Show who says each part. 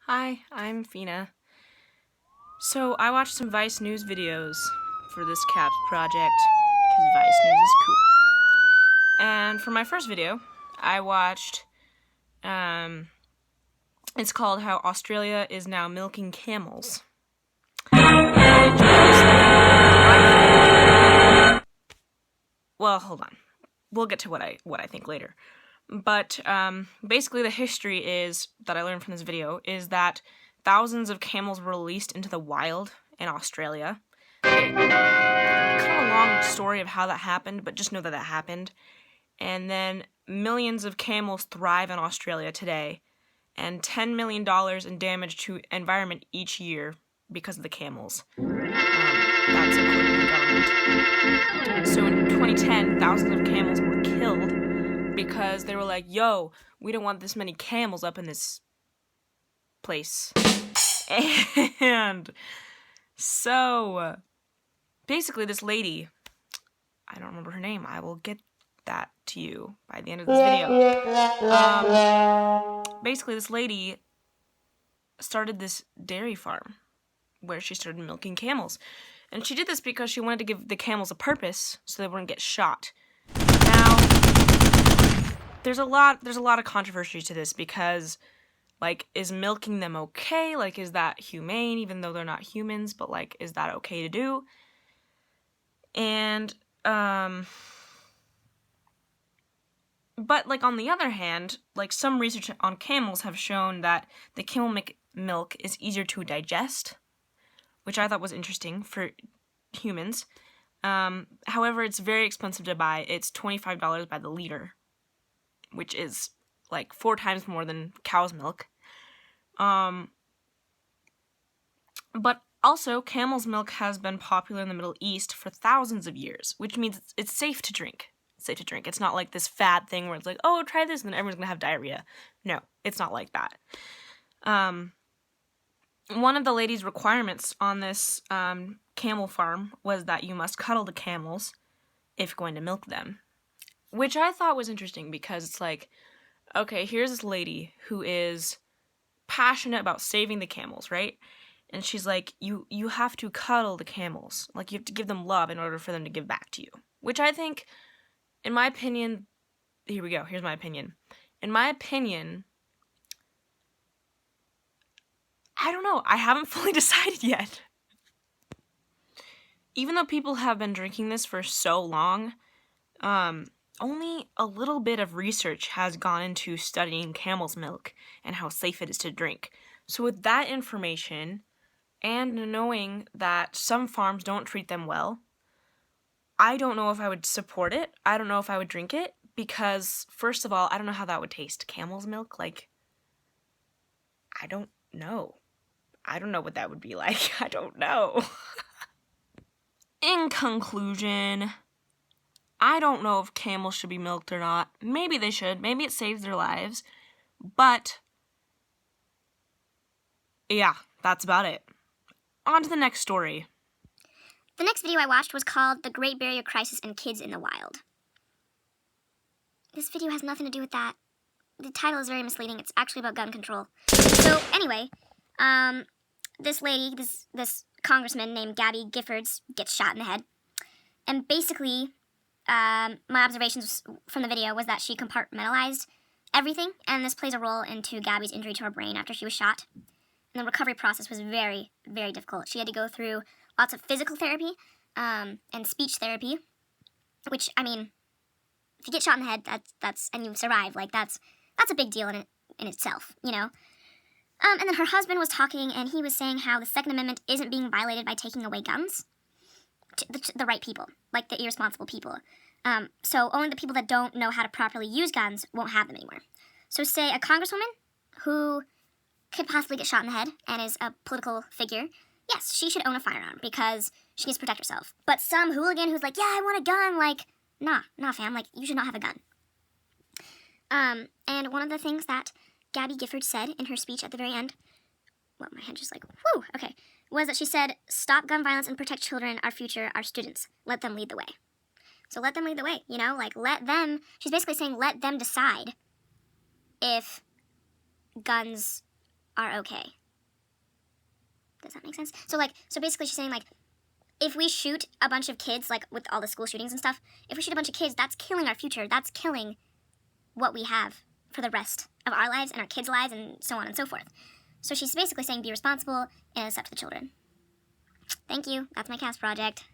Speaker 1: Hi, I'm Fina. So I watched some Vice News videos for this CAPS project, because Vice News is cool. And for my first video, I watched, it's called How Australia is Now Milking Camels. Which well, hold on. We'll get to what I think later. But basically the history is, that I learned from this video, is that thousands of camels were released into the wild in Australia. Kind of a long story of how that happened, but just know that that happened. And then millions of camels thrive in Australia today, and $10 million in damage to environment each year because of the camels. That's according to the government. So in 2010, thousands of camels were killed because they were like, yo, we don't want this many camels up in this place. And so basically this lady, I don't remember her name, I will get that to you by the end of this video. Basically this lady started this dairy farm where she started milking camels. And she did this because she wanted to give the camels a purpose so they wouldn't get shot. Now, there's a lot of controversy to this because, like, is milking them okay? Like, is that humane, even though they're not humans? But, like, is that okay to do? And, but, like, on the other hand, like, some research on camels have shown that the camel milk is easier to digest, which I thought was interesting for humans. However, it's very expensive to buy. It's $25 by the liter, which is like 4 times more than cow's milk. But also, camel's milk has been popular in the Middle East for thousands of years, which means it's safe to drink. It's safe to drink. It's not like this fad thing where it's like, oh, try this, and then everyone's going to have diarrhea. No, it's not like that. One of the lady's requirements on this camel farm was that you must cuddle the camels if going to milk them, which I thought was interesting because it's like, okay, here's this lady who is passionate about saving the camels, right? And she's like, you have to cuddle the camels. Like, you have to give them love in order for them to give back to you. Which I think, in my opinion, here we go, here's my opinion. In my opinion, I don't know, I haven't fully decided yet. Even though people have been drinking this for so long, only a little bit of research has gone into studying camel's milk and how safe it is to drink. So with that information, and knowing that some farms don't treat them well, I don't know if I would support it. I don't know if I would drink it, because, first of all, I don't know how that would taste. Camel's milk? Like, I don't know. I don't know what that would be like. I don't know. In conclusion, I don't know if camels should be milked or not. Maybe they should. Maybe it saves their lives. But, yeah, that's about it. On to the next story.
Speaker 2: The next video I watched was called The Great Barrier Crisis and Kids in the Wild. This video has nothing to do with that. The title is very misleading. It's actually about gun control. So, anyway, this lady, this congressman named Gabby Giffords gets shot in the head. And basically, my observations from the video was that she compartmentalized everything, and this plays a role into Gabby's injury to her brain after she was shot. And the recovery process was very, very difficult. She had to go through lots of physical therapy and speech therapy, which, I mean, if you get shot in the head, that's and you survive, like, that's a big deal in itself, you know? And then her husband was talking, and he was saying how the Second Amendment isn't being violated by taking away guns to the right people, like the irresponsible people. So only the people that don't know how to properly use guns won't have them anymore. So say a congresswoman who could possibly get shot in the head and is a political figure, yes, she should own a firearm because she needs to protect herself. But some hooligan who's like, yeah, I want a gun, like, nah, fam, like, you should not have a gun. And one of the things that Gabby Gifford said in her speech at the very end, well, my head just like, whew, okay, was that she said, stop gun violence and protect children, our future, our students. Let them lead the way. So let them lead the way, you know, like, let them, she's basically saying let them decide if guns are okay. Does that make sense? So basically she's saying, like, if we shoot a bunch of kids, like with all the school shootings and stuff, if we shoot a bunch of kids, that's killing our future. That's killing what we have for the rest of our lives and our kids' lives and so on and so forth. So she's basically saying be responsible and accept the children. Thank you. That's my cast project.